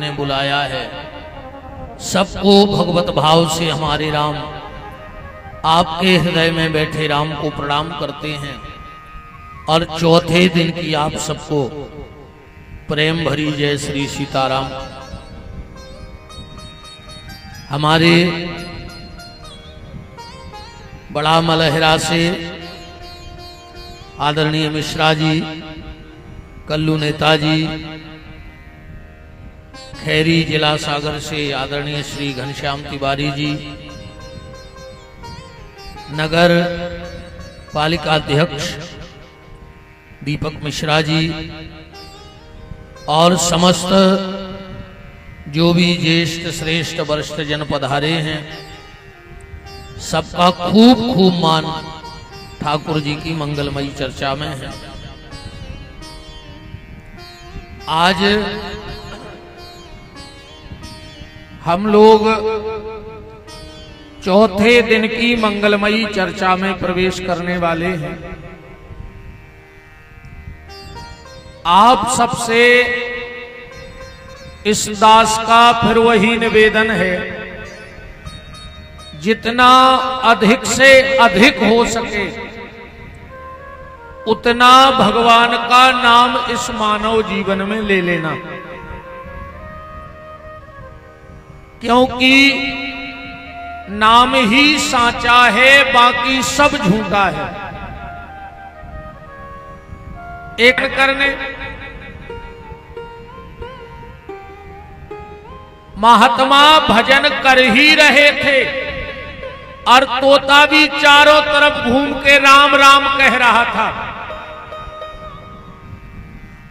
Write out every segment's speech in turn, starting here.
ने बुलाया है। सबको भगवत भाव से हमारे राम आपके हृदय में बैठे राम को प्रणाम करते हैं और चौथे दिन की आप सबको प्रेम भरी जय श्री सीताराम। हमारे बड़ा मलहरा से आदरणीय मिश्रा जी, कल्लू नेताजी, खैरी जिला सागर से आदरणीय श्री घनश्याम तिवारी जी, नगर पालिका अध्यक्ष दीपक मिश्रा जी और समस्त जो भी ज्येष्ठ श्रेष्ठ वरिष्ठ जन पधारे हैं, सबका खूब खूब मान ठाकुर जी की मंगलमयी चर्चा में है। आज हम लोग चौथे दिन की मंगलमयी चर्चा में प्रवेश करने वाले हैं। आप सबसे इस दास का फिर वही निवेदन है, जितना अधिक से अधिक हो सके उतना भगवान का नाम इस मानव जीवन में ले लेना, क्योंकि नाम ही साचा है, बाकी सब झूठा है। एक करने महात्मा भजन कर ही रहे थे और तोता भी चारों तरफ घूम के राम राम कह रहा था।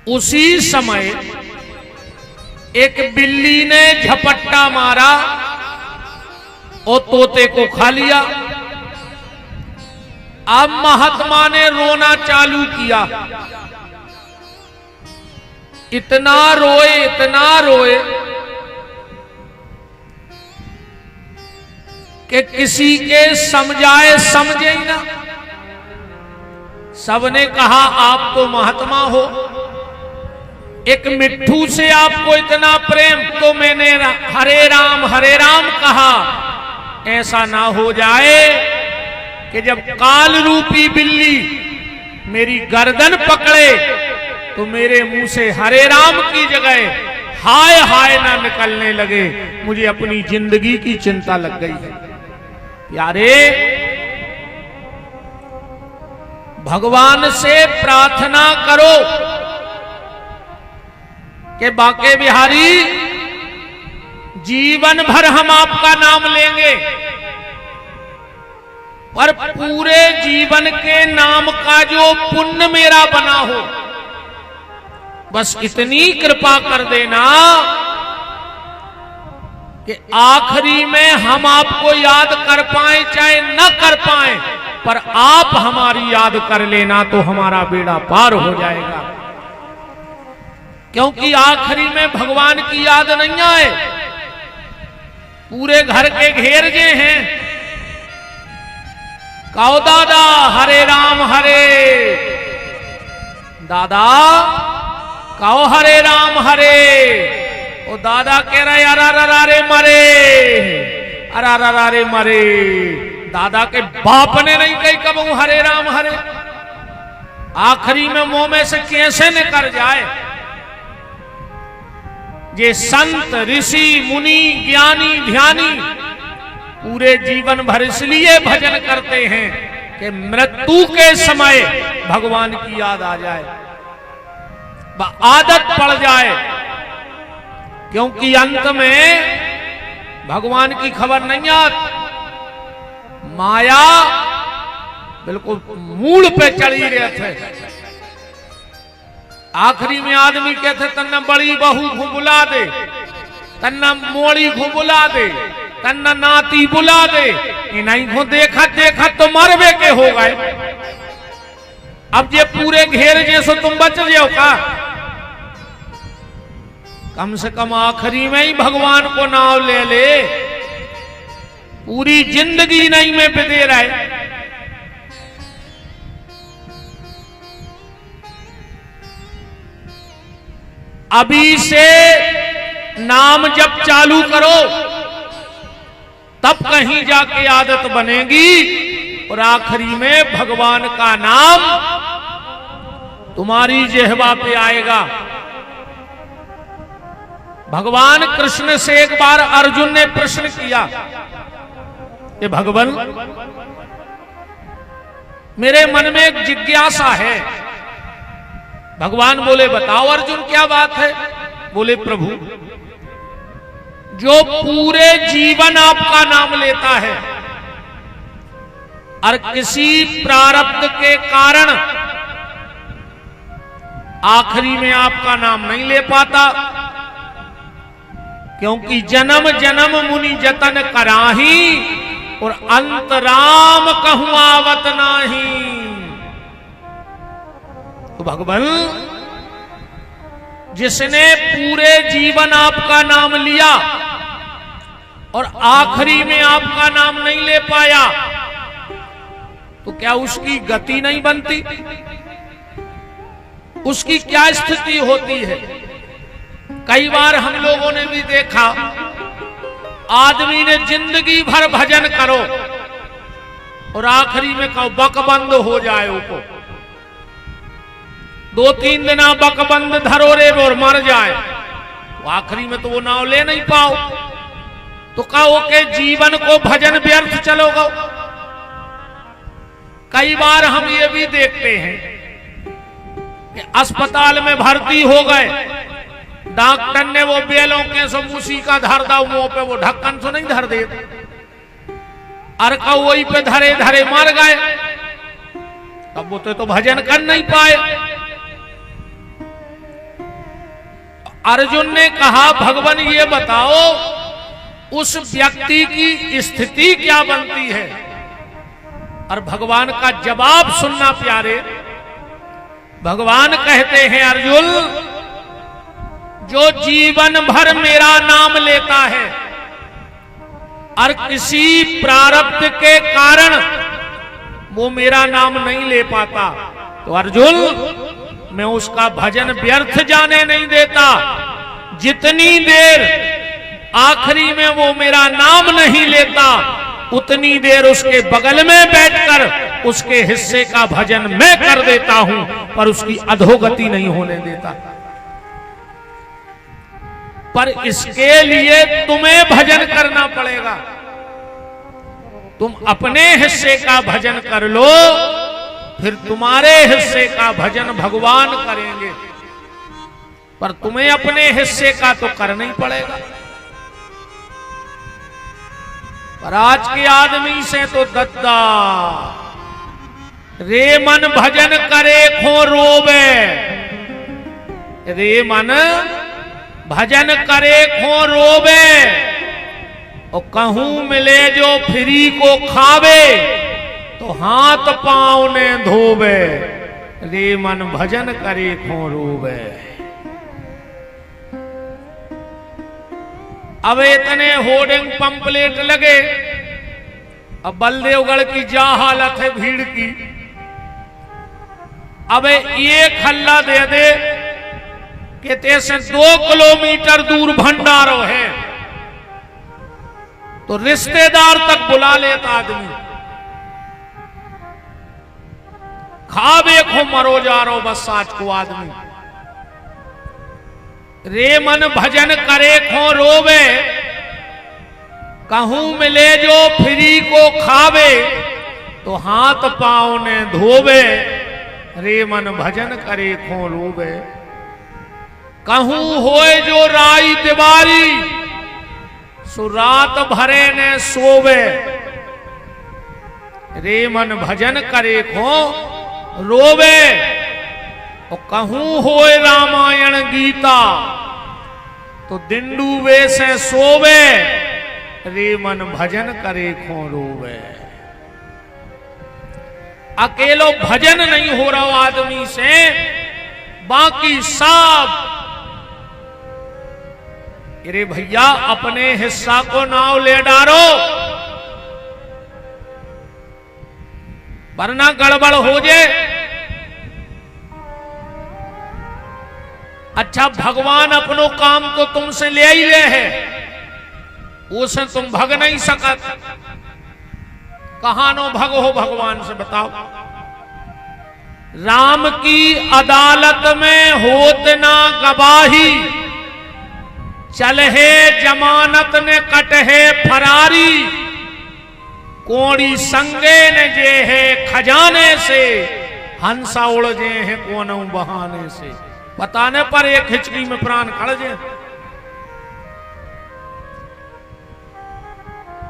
उसी समय एक बिल्ली ने झपट्टा मारा और तोते को खा लिया। अब महात्मा ने रोना चालू किया। इतना रोए कि किसी के समझाए समझे ही ना। सबने कहा आप तो महात्मा हो, एक मिट्ठू से आपको इतना प्रेम, तो मैंने हरे राम कहा। ऐसा ना हो जाए कि जब काल रूपी बिल्ली मेरी गर्दन पकड़े तो मेरे मुंह से हरे राम की जगह हाय हाय ना निकलने लगे। मुझे अपनी जिंदगी की चिंता लग गई है। प्यारे, भगवान से प्रार्थना करो कि बाके बिहारी जीवन भर हम आपका नाम लेंगे, पर पूरे जीवन के नाम का जो पुण्य मेरा बना हो, बस इतनी कृपा कर देना कि आखिरी में हम आपको याद कर पाए चाहे न कर पाए, पर आप हमारी याद कर लेना तो हमारा बेड़ा पार हो जाएगा। क्योंकि आखिरी में भगवान की याद नहीं आए, पूरे घर के घेर जे हैं, कहो दादा हरे राम हरे, दादा कहो हरे राम हरे। ओ दादा कह रहे अरे मरे, अरे मरे। दादा के बाप ने नहीं कही कब हरे राम हरे। आखिरी में मुंह में से कैसे निकल जाए। ये संत ऋषि मुनि ज्ञानी ध्यानी पूरे जीवन भर इसलिए भजन करते हैं कि मृत्यु के समय भगवान की याद आ जाए, आदत पड़ जाए। क्योंकि अंत में भगवान की खबर नहीं आती, माया बिल्कुल मूल पे चढ़ी रहे थे। आखिरी में आदमी कहते तन्ना बड़ी बहू घुबुला दे, तन्ना मोड़ी घुबुला दे, तन्ना नाती बुला दे। इन्हीं को देखा तो मरवे के हो गए। अब ये पूरे घेर जैसो तुम बच जाओ का? कम से कम आखिरी में ही भगवान को नाम ले ले। पूरी जिंदगी नहीं में बिते रहे। अभी से नाम जब चालू करो तब कहीं जाके आदत बनेगी और आखिरी में भगवान का नाम तुम्हारी जिह्वा पे आएगा। भगवान कृष्ण से एक बार अर्जुन ने प्रश्न किया कि भगवान, मेरे मन में एक जिज्ञासा है। भगवान बोले बताओ अर्जुन क्या बात है। बोले प्रभु, जो पूरे जीवन आपका नाम लेता है और किसी प्रारब्ध के कारण आखिरी में आपका नाम नहीं ले पाता, क्योंकि जन्म जन्म मुनि जतन कराही और अंतराम कहूं आवत नाही। तो भगवान, जिसने पूरे जीवन आपका नाम लिया और आखिरी में आपका नाम नहीं ले पाया, तो क्या उसकी गति नहीं बनती? उसकी क्या स्थिति होती है? कई बार हम लोगों ने भी देखा, आदमी ने जिंदगी भर भजन करो और आखिरी में कहो बकबंद हो जाए, ऊपर 2-3 दिन बकबंद धरो रे और मर जाए, तो आखिरी में तो वो नाव ले नहीं पाओ, तो कहो के जीवन को भजन व्यर्थ चलोगा। कई बार हम ये भी देखते हैं कि अस्पताल में भर्ती हो गए, डॉक्टर ने वो बेलों के समूसी का धर दा मुंह पे, वो ढक्कन से नहीं धर दे, अरका वही पे धरे धरे मर गए, तब वो तो भजन कर नहीं पाए। अर्जुन ने कहा भगवान ये बताओ उस व्यक्ति की स्थिति क्या बनती है? और भगवान का जवाब सुनना प्यारे। भगवान कहते हैं अर्जुन, जो जीवन भर मेरा नाम लेता है और किसी प्रारब्ध के कारण वो मेरा नाम नहीं ले पाता, तो अर्जुन मैं उसका भजन व्यर्थ जाने नहीं देता। जितनी देर आखिरी में वो मेरा नाम नहीं लेता, उतनी देर उसके बगल में बैठकर उसके हिस्से का भजन मैं कर देता हूं, पर उसकी अधोगति नहीं होने देता। पर इसके लिए तुम्हें भजन करना पड़ेगा। तुम अपने हिस्से का भजन कर लो, फिर तुम्हारे हिस्से का भजन भगवान करेंगे, पर तुम्हें अपने हिस्से का तो करना ही पड़ेगा। पर आज के आदमी से तो दद्दा, रे मन भजन करे खो रोवे, रे मन भजन करे खो रोवे, और कहूं मिले जो फ्री को खावे, तो हाथ पांव ने धोवे, रे मन भजन करे खो रोवे। अब इतने होर्डिंग पंपलेट लगे, अब बलदेवगढ़ की जा हालत है भीड़ की। अब ये खल्ला दे दे कि तैसे 2 किलोमीटर दूर भंडारो है, तो रिश्तेदार तक बुला लेता आदमी, खावे खो मरो जा रो बस आज को आदमी। रे मन भजन करे खो रोवे, कहूं मिले जो फ्री को खावे, तो हाथ पांव ने धोवे, रे मन भजन करे खो रोवे। कहूं होए जो राई दिवारी, सो रात भरे ने सोवे, रे मन भजन करे खो रोवे। और कहूं होए रामायण गीता, तो दिंडू वे से सोवे, रे मन भजन करे खो रोवे। अकेलो भजन नहीं हो रहा आदमी से, बाकी सब, अरे भैया अपने हिस्सा को नाव ले डालो, वरना गड़बड़ हो जाए। अच्छा भगवान अपनो काम तो तुमसे ले ही ले है, उसे तुम भग नहीं सकत। कहां नो भग हो भगवान से बताओ। राम की अदालत में होत ना गवाही, चलहे जमानत ने कटहे फरारी, कोड़ी संगे ने जे है खजाने से, हंसा उड़ जे है कोनों बहाने से। बताने पर एक हिचकी में प्राण खड़ जे।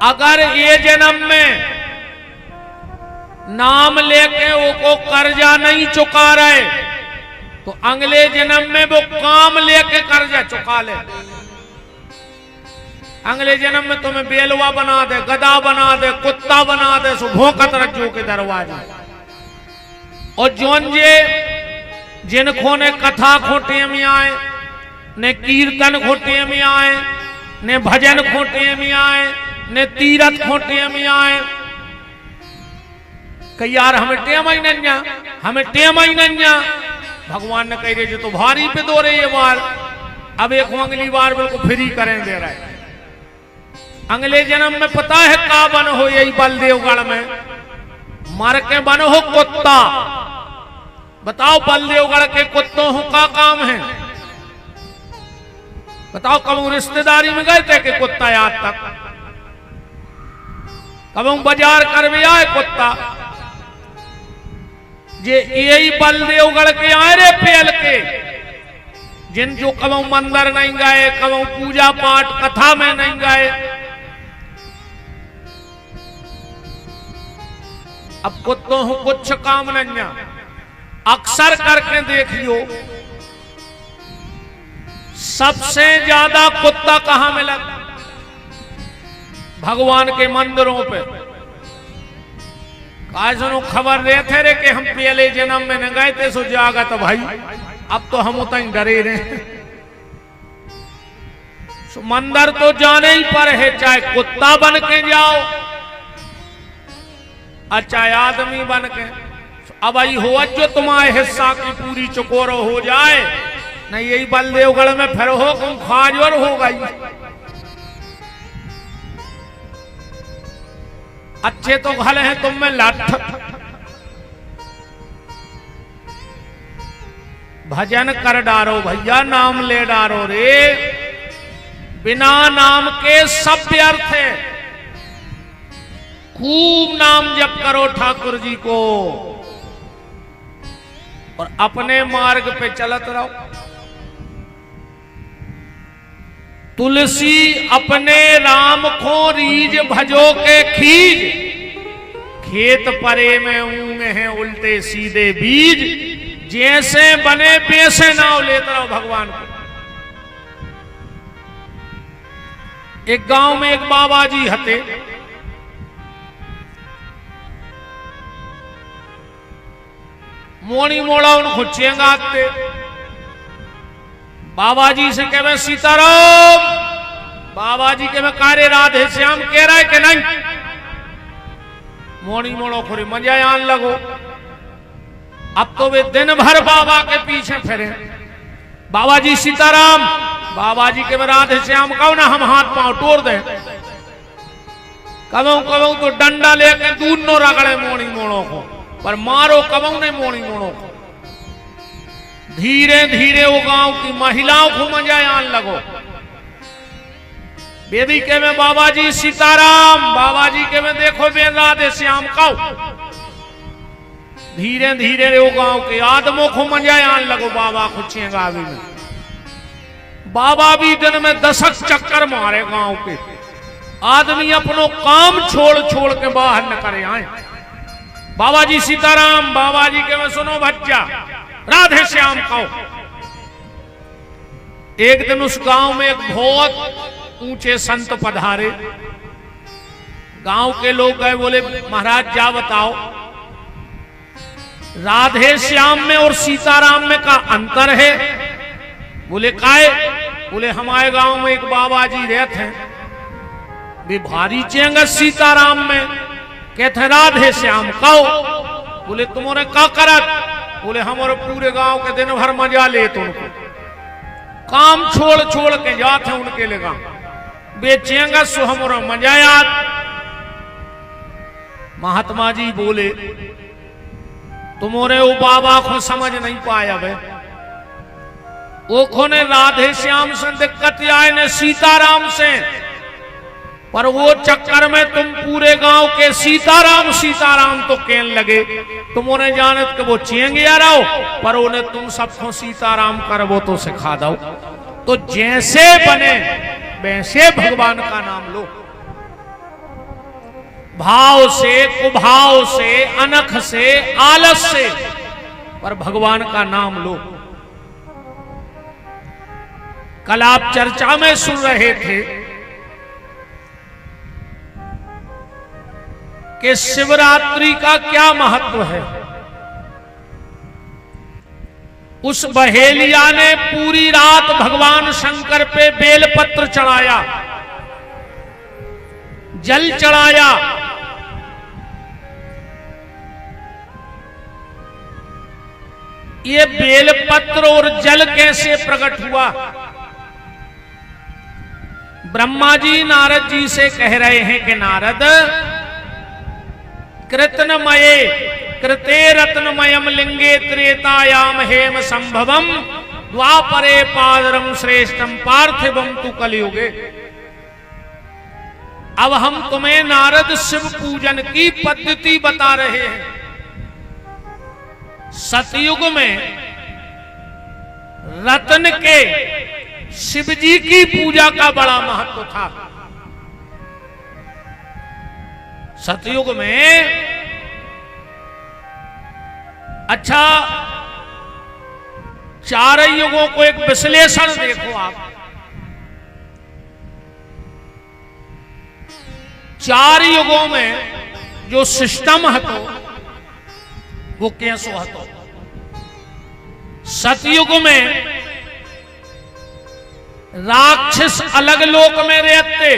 अगर ये जन्म में नाम लेके वो कर्जा नहीं चुका रहे तो अगले जन्म में वो काम लेके कर्जा चुका ले। अगले जन्म में तुम्हें बेलवा बना दे, गधा बना दे, कुत्ता बना दे, सो भोंकत रखो के दरवाजा। और जोन जे जिनको ने कथा खोटे में आए, ने कीर्तन खोटे में आए, ने भजन खोटे में आए, ने तीरथ खोटे में आए, कि यार हमें टेम ही नन्या, हमें टेम ही नन्या। भगवान ने कह रहे जो तो भारी पे दो रहे ये बार, अब एक अगली बार बिल्कुल फ्री करें दे रहा है। अगले जन्म में पता है का बन हो, यही बलदेवगढ़ में मर के बन हो कुत्ता। बताओ बलदेवगढ़ के कुत्तों हो का काम है? बताओ कब रिश्तेदारी में गए थे कि कुत्ता याद तक, कब बाजार कर भी आए कुत्ता। जे यही बलदेवगढ़ के आए रे पेल के, जिन जो कबू मंदिर नहीं गए, कबू पूजा पाठ कथा में नहीं गए। अब कुत्तों हो कुछ काम नहीं, अक्सर करके देखियो सबसे ज्यादा कुत्ता कहां मिला? भगवान के मंदिरों पे। काजनो खबर देते रे कि हम पहले जन्म में न गए थे, सो जागत भाई अब तो हम उतना डरे रहे। सो मंदिर तो जाने ही पर है, चाहे कुत्ता बन के जाओ और चाहे आदमी बन के। अब आई हो जो तुम्हारे हिस्सा की पूरी चकोर हो जाए, नहीं यही बलदेवगढ़ में फिर हो खाजवर हो गई। अच्छे तो घल हैं तुम में लठ, भजन कर डारो भैया, नाम ले डारो रे। बिना नाम के सब व्यर्थ है। खूब नाम जप करो ठाकुर जी को और अपने मार्ग पे चलत रहो। तुलसी अपने राम को रीज भजो के खीज, खेत परे में ऊंग है उल्टे सीधे बीज, जैसे बने वैसे नाव लेते रहो भगवान को। एक गांव में एक बाबा जी हते, मोनी मोड़ा उनको चेंगाते। बाबा जी से कहे सीताराम, बाबा जी के मैं कार्य राधे श्याम कह रहा है कि नहीं? मोनी मोड़ो खोरी मजा आन लगो। अब तो वे दिन भर बाबा के पीछे फिरे। बाबा जी सीताराम, बाबा जी के मैं राधे श्याम कहो ना, हम हाथ पांव तोड़ दे। कबू कबू तो डंडा लेके दूर नो रगड़े मोनी मोड़ो को, पर मारो कबू ने मोनी मोड़ो को। धीरे धीरे वो गांव की महिलाओं को मजा आन लगो। बेबी के में बाबा जी सीताराम, बाबा जी के में देखो बे राधे श्याम कहो। धीरे धीरे वो गांव के आदमों को मजा आन लगो बाबा को चेंगावी में। बाबा भी दिन में 10 चक्कर मारे गांव के। आदमी अपनो काम छोड़ छोड़ के बाहर न करे आए। बाबा जी सीताराम, बाबा जी के में सुनो भज्जा राधे श्याम कहो। एक दिन उस गांव में एक बहुत ऊंचे संत पधारे। गांव के लोग गए, बोले महाराज जा बताओ राधे श्याम में और सीताराम में का अंतर है? बोले काहे? बोले हमारे गांव में एक बाबा जी रहते हैं, वे भारी चेंगे सीताराम में, कहते राधे श्याम कहो। बोले तुम्हारे का करत? बोले हमारे पूरे गांव के दिन भर मजा ले तुमको। काम छोड़ छोड़ के जाते उनके लगा बेचेंगा सो हमारा मजायात। महात्मा जी बोले तुम्हारे वो बाबा को समझ नहीं पाया बे, वो ने राधे श्याम से दिक्कत आए ने सीताराम से, पर वो चक्कर में तुम पूरे गांव के सीताराम सीताराम तो कहने लगे, तुमने जानत के वो चेंगे आ रहो, पर उन्हें तुम सबको सीताराम कर वो तो सिखा दो। तो जैसे बने वैसे भगवान का नाम लो, भाव से, कुभाव से, अनख से, आलस से, पर भगवान का नाम लो। कल आप चर्चा में सुन रहे थे कि शिवरात्रि का क्या महत्व है। उस बहेलिया ने पूरी रात भगवान शंकर पे बेलपत्र चढ़ाया, जल चढ़ाया। ये बेलपत्र और जल कैसे प्रकट हुआ? ब्रह्मा जी नारद जी से कह रहे हैं कि नारद, कृतनमये कृते रत्नमयम लिंगे त्रेतायाम हेम संभवम द्वापरे पादरम श्रेष्ठम पार्थिवम तु कलियुगे। अब हम तुम्हें नारद शिव पूजन की पद्धति बता रहे हैं। सतयुग में रत्न के शिव जी की पूजा का बड़ा महत्व था। सतयुग में अच्छा, चार युगों को एक विश्लेषण देखो आप। चार युगों में जो सिस्टम हतो वो कैसो हतो। सतयुग में राक्षस अलग लोक में रहते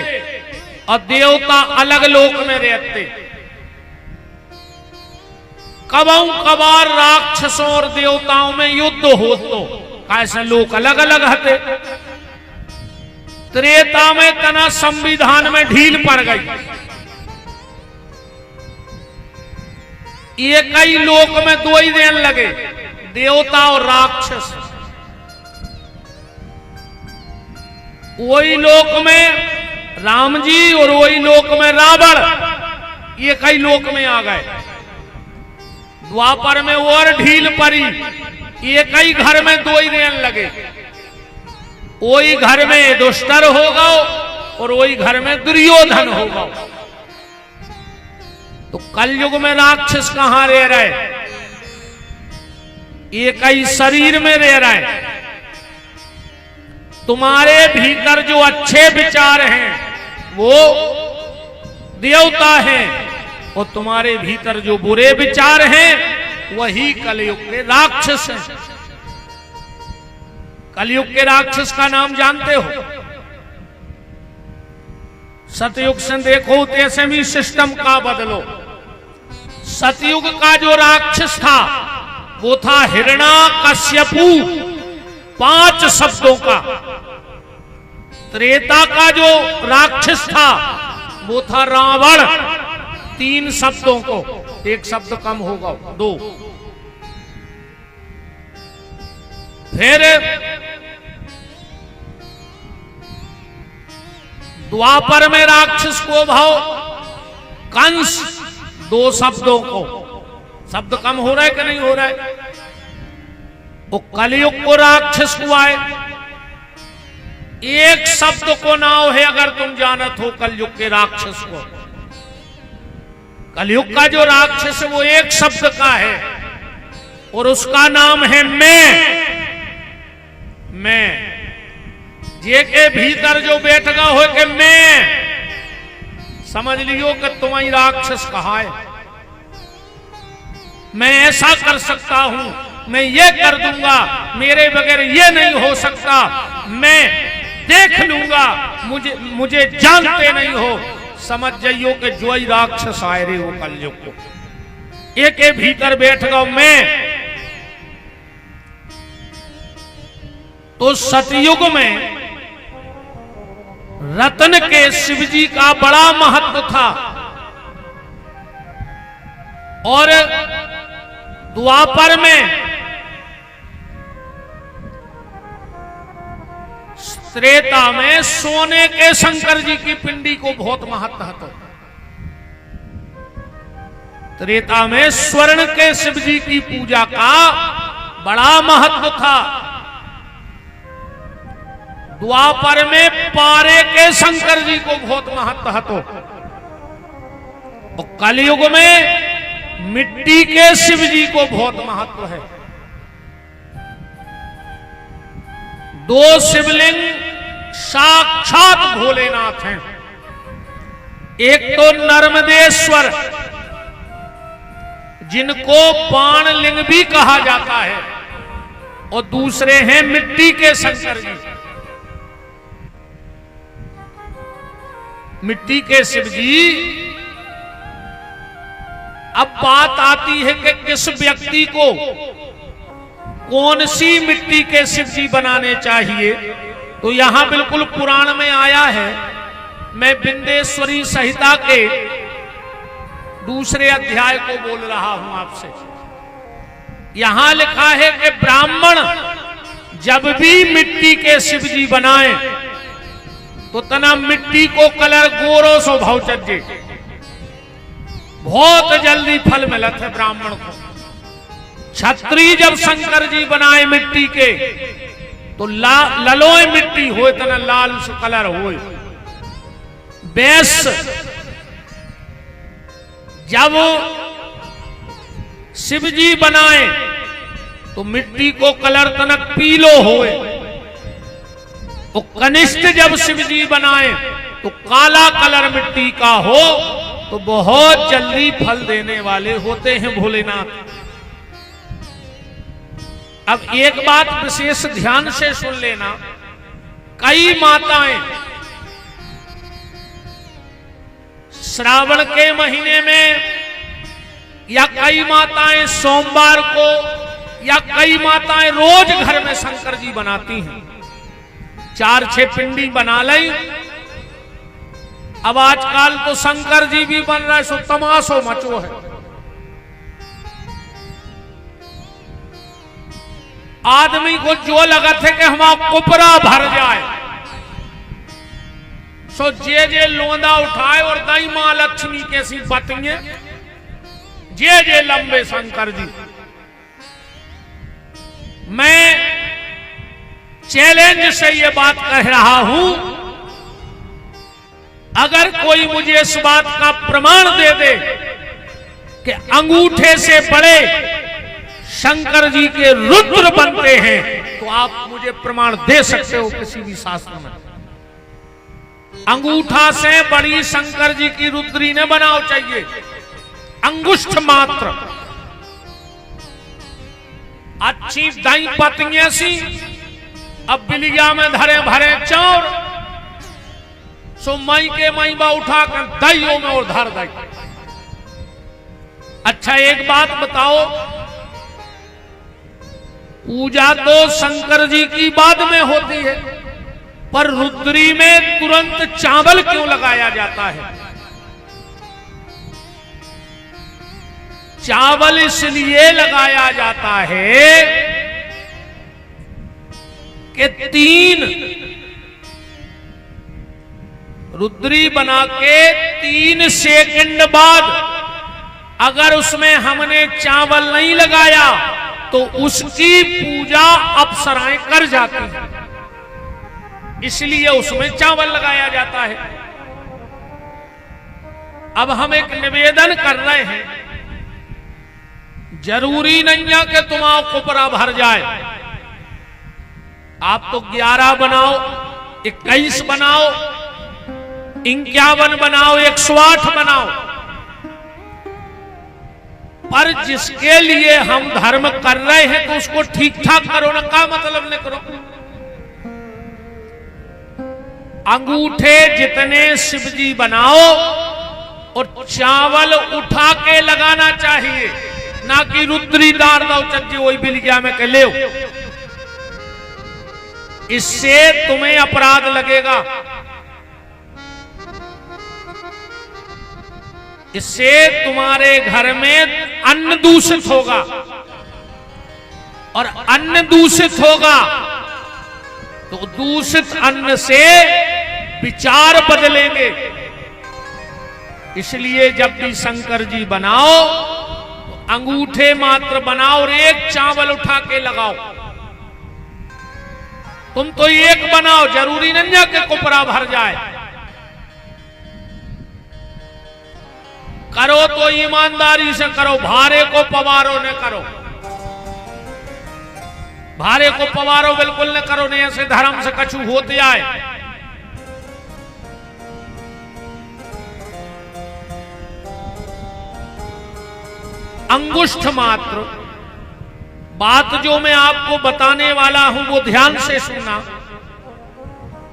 और देवता अलग लोक में रहते। कबहू कबार राक्षसों और देवताओं में युद्ध हो तो कैसे लोग अलग अलग हते। त्रेता में तना संविधान में ढील पड़ गई, ये कई लोक में दो ही देन लगे, देवता और राक्षस। वही लोक में राम जी और वही लोक में रावण, ये कई लोक में आ गए। द्वापर में और ढील पड़ी, ये कई घर में दो ही देन लगे। वही घर में युधिष्ठिर होगा और वही घर में दुर्योधन होगा। तो कलयुग में राक्षस कहां रह रहे? ये कई शरीर में रह रहे। तुम्हारे भीतर जो अच्छे विचार हैं वो देवता हैं, और तुम्हारे भीतर जो बुरे विचार हैं वही कलयुग के राक्षस हैं। कलयुग के राक्षस का नाम जानते हो? सतयुग से देखो तैसे भी सिस्टम का बदलो। सतयुग का जो राक्षस था वो था हिरण्याकश्यपु, 5 शब्दों का। त्रेता का जो राक्षस था वो था रावण, 3 शब्दों को। एक शब्द कम होगा, 2। फिर द्वापर में राक्षस को भाव कंस, 2 शब्दों को। शब्द कम हो रहा है कि नहीं हो रहा है? वो कलयुग को राक्षस हुआ है, एक शब्द को नाम है। अगर तुम जानत हो कलयुग के राक्षस को, कलयुग का जो राक्षस है वो एक शब्द का है और उसका नाम है मैं। जे के भीतर जो बैठगा हो कि मैं, समझ लियो कि तुम्हारी राक्षस कहा है। मैं ऐसा कर सकता हूं, मैं ये कर दूंगा, मेरे बगैर ये नहीं हो सकता, मैं देख लूंगा, मुझे जानते नहीं हो। समझ जाइयो कि जो ही राक्षस आए रे वो कलयुग को। एक के भीतर बैठ गया मैं। तो सतयुग में रत्न के शिव जी का बड़ा महत्व था और द्वापर में त्रेता में सोने के शंकर जी की पिंडी को बहुत महत्व था। त्रेता में स्वर्ण के शिव जी की पूजा का बड़ा महत्व था। द्वापर में पारे के शंकर जी को बहुत महत्व है। तो कलयुग में मिट्टी के शिव जी को बहुत महत्व है। दो शिवलिंग साक्षात भोलेनाथ हैं। एक तो नर्मदेश्वर जिनको बाणलिंग भी कहा जाता है और दूसरे हैं मिट्टी के शंकर जी। मिट्टी के शिव जी। अब बात आती है कि किस व्यक्ति को कौन सी मिट्टी के शिव जी बनाने चाहिए, तो यहां बिल्कुल पुराण में आया है। मैं बिंदेश्वरी संहिता के दूसरे अध्याय को बोल रहा हूं आपसे। यहां लिखा है कि ब्राह्मण जब भी मिट्टी के शिव जी बनाए तो तना मिट्टी को कलर गोरो सो भाव चज्जे, बहुत जल्दी फल मिलत है ब्राह्मण को। क्षत्रिय जब शंकर जी बनाए मिट्टी के तो ललोय मिट्टी हो तना लाल से कलर हो। वैश्य जब शिव जी बनाए तो मिट्टी को कलर तनक पीलो होए। तो कनिष्ठ जब शिव जी बनाए तो काला कलर मिट्टी का हो, तो बहुत जल्दी फल देने वाले होते हैं भोलेनाथ। अब एक बात विशेष ध्यान से सुन लेना। कई माताएं श्रावण के महीने में, या कई माताएं सोमवार को, या कई माताएं रोज घर में शंकर जी बनाती हैं। 4-6 पिंडी बना ली। अब आजकल तो शंकर जी भी बन रहा है, सो तमाशो मचो है। आदमी को जो लगा थे कि हमारा कुपरा भर जाए, सो जे लोंदा उठाए और दई मां लक्ष्मी के सी बतिए जे लंबे शंकर जी। मैं चैलेंज से ये बात कह रहा हूं, अगर कोई मुझे इस बात का प्रमाण दे दे कि अंगूठे से बड़े शंकर जी के रुद्र बनते हैं, तो आप मुझे प्रमाण दे सकते हो किसी भी शास्त्र में। अंगूठा से बड़ी शंकर जी की रुद्री ने बनाओ चाहिए, अंगुष्ठ मात्र। अच्छी दाई पतियां सी, अब बिलिया में धरे भरे चौर, सो मई के मई बा उठा कर दइयों में और धर दई। अच्छा एक बात बताओ, पूजा तो शंकर जी की बाद में होती है, पर रुद्री में तुरंत चावल क्यों लगाया जाता है? चावल इसलिए लगाया जाता है कि 3 रुद्री बना के 3 सेकंड बाद अगर उसमें हमने चावल नहीं लगाया तो उसकी पूजा अप्सराएं कर जाती हैं, इसलिए उसमें चावल लगाया जाता है। अब हम एक निवेदन कर रहे हैं, जरूरी नहीं है कि तुम्हारा कुपरा भर जाए। आप तो 11 बनाओ, 21 बनाओ, 51 बनाओ, 108 बनाओ, पर जिसके लिए हम धर्म कर रहे हैं तो उसको ठीक ठाक करो ना। क्या मतलब न करो? अंगूठे जितने शिवजी बनाओ और चावल उठा के लगाना चाहिए, ना कि रुद्री दार दो चज्जे वही बिलिया में के ले। इससे तुम्हें अपराध लगेगा, इससे तुम्हारे घर में अन्न दूषित होगा, और अन्न दूषित होगा तो दूषित अन्न से विचार बदलेंगे। इसलिए जब भी शंकर जी बनाओ तो अंगूठे मात्र बनाओ और एक चावल उठा के लगाओ। तुम तो एक बनाओ, जरूरी नहीं है कि कुपरा भर जाए। करो तो ईमानदारी से करो, भारे को पवारो न करो, भारे को पवारो बिल्कुल न करो, नहीं ऐसे धर्म से कछु होते आए। अंगुष्ठ मात्र बात जो मैं आपको बताने वाला हूं वो ध्यान से सुनना।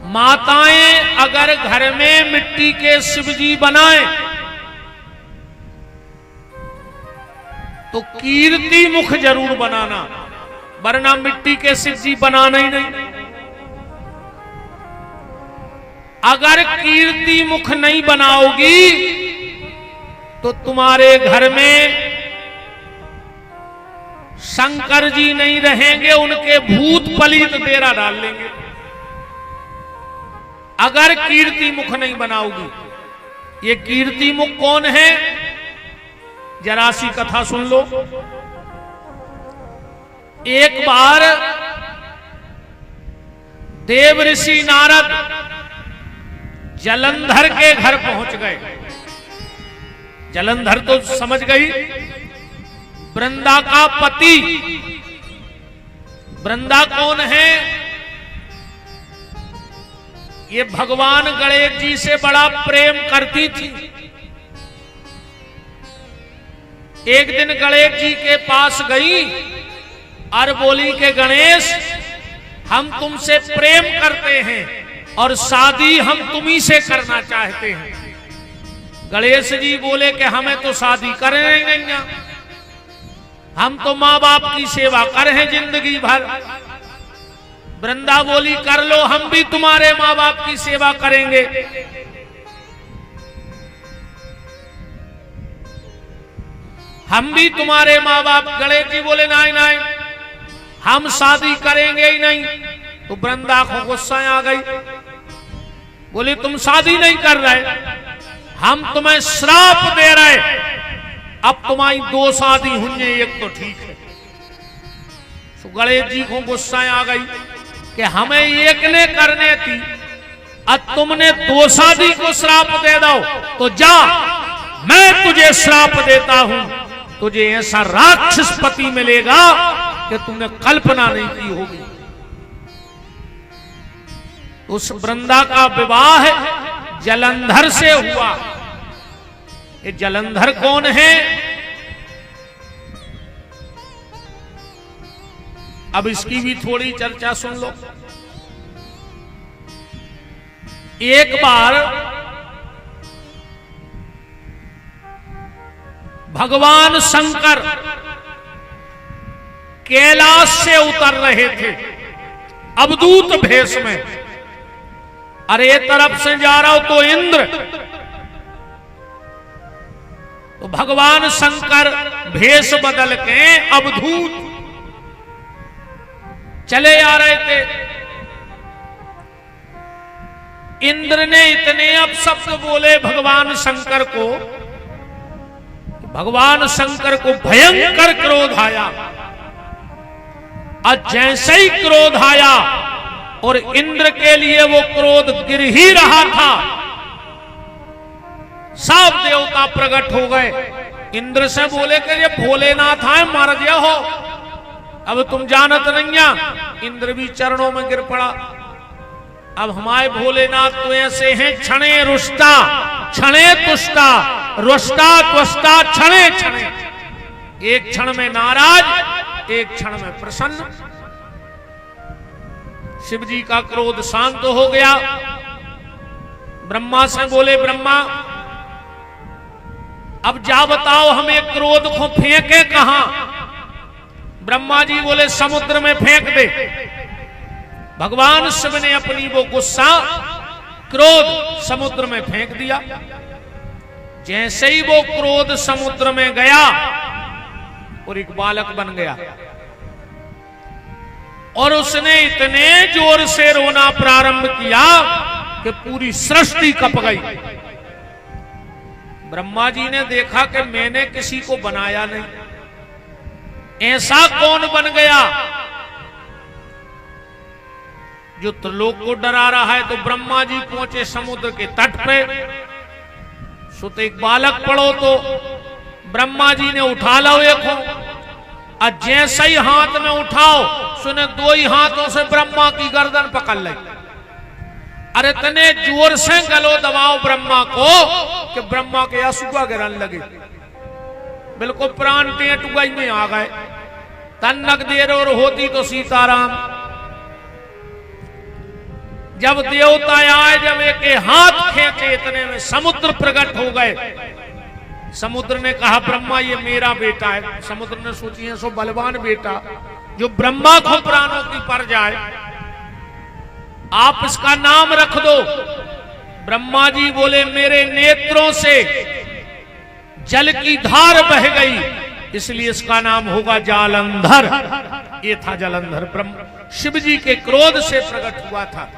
माताएं अगर घर में मिट्टी के शिवजी बनाएं तो कीर्ति मुख जरूर बनाना, वरना मिट्टी के शिवजी बनाना ही नहीं। अगर कीर्ति मुख नहीं बनाओगी तो तुम्हारे घर में शंकर जी नहीं रहेंगे, उनके भूत पलीत डेरा डाल लेंगे। अगर कीर्ति मुख नहीं बनाओगी। ये कीर्ति मुख कौन है, जरा सी कथा सुन लो। एक बार देव ऋषि नारद जलंधर के घर पहुंच गए। जलंधर तो समझ गई, वृंदा का पति। वृंदा कौन है? ये भगवान गणेश जी से बड़ा प्रेम करती थी। एक दिन गणेश जी के पास गई और बोली कि गणेश, हम तुमसे प्रेम करते हैं और शादी हम तुम्ही से करना चाहते हैं। गणेश जी बोले कि हमें तो शादी करने नहीं, हम तो माँ बाप की सेवा कर हैं जिंदगी भर। वृंदा बोली कर लो, हम भी तुम्हारे माँ बाप की सेवा करेंगे। हम भी तुम्हारे माँ बाप। गणेश जी बोले नहीं नहीं, हम शादी करेंगे ही नहीं। तो वृंदा को गुस्सा आ गई, बोली तुम शादी नहीं कर रहे, हम तुम्हें श्राप दे रहे, अब तुम्हारी 2 शादी हुई, एक तो ठीक है। तो गणेश जी को गुस्सा आ गई कि हमें एक ने करने थी, अब तुमने 2 शादी को श्राप दे दो, तो जा, मैं तुझे श्राप देता हूं, तुझे ऐसा राक्षस पति मिलेगा कि तुमने कल्पना नहीं की होगी। उस वृंदा का विवाह जलंधर से हुआ। ये जलंधर कौन है? अब इसकी भी थोड़ी चर्चा सुन लो। एक बार भगवान शंकर कैलाश से उतर रहे थे अवधूत भेष में। अरे तरफ से जा रहा हो तो इंद्र, तो भगवान शंकर भेष बदल के अवधूत चले आ रहे थे। इंद्र ने इतने अपशब्द बोले भगवान शंकर को, भगवान शंकर को भयंकर क्रोध आया। और जैसे ही क्रोध आया और इंद्र के लिए वो क्रोध गिर ही रहा था, सब देवता प्रकट हो गए। इंद्र से बोले कि ये भोलेनाथ है, मर गया हो, अब तुम जानत नहीं। इंद्र भी चरणों में गिर पड़ा। अब हमारे भोलेनाथ तो ऐसे हैं, क्षणे रुष्टा क्षणे तुष्टा, रुष्टा त्वष्टा क्षणे क्षणे। एक क्षण में नाराज, एक क्षण में प्रसन्न। शिव जी का क्रोध शांत हो गया। ब्रह्मा से बोले ब्रह्मा, अब जा बताओ हमें क्रोध को फेंके कहां? ब्रह्मा जी बोले समुद्र में फेंक दे। भगवान शिव ने अपनी वो गुस्सा, क्रोध समुद्र में फेंक दिया। जैसे ही वो क्रोध समुद्र में गया और एक बालक बन गया, और उसने इतने जोर से रोना प्रारंभ किया कि पूरी सृष्टि कप गई। ब्रह्मा जी ने देखा कि मैंने किसी को बनाया नहीं, ऐसा कौन बन गया जो त्रिलोक को डरा रहा है। तो ब्रह्मा जी पहुंचे समुद्र के तट पे। सुत एक बालक पड़ो तो ब्रह्मा जी ने उठा लो एक, और जैसे ही हाथ में उठाओ सुने दो ही हाथों से ब्रह्मा की गर्दन पकड़ ली। अरे तने जोर से गलो दबाओ ब्रह्मा को कि ब्रह्मा के आंसुआ गिरने लगे, बिल्कुल प्राण टेट गई में आ गए। तन्नक देर और होती तो सीताराम। जब देवता आए, जब एक हाथ खींचे इतने में समुद्र प्रकट हो गए। समुद्र ने कहा ब्रह्मा ये मेरा बेटा है। समुद्र ने सोची है सो बलवान बेटा जो ब्रह्मा को प्राणों की पर जाए, आप इसका नाम रख दो। ब्रह्मा जी बोले मेरे नेत्रों से जल की धार बह गई, इसलिए इसका नाम होगा जालंधर। ये था जलंधर, ब्रह्म शिव जी के क्रोध से प्रकट हुआ था।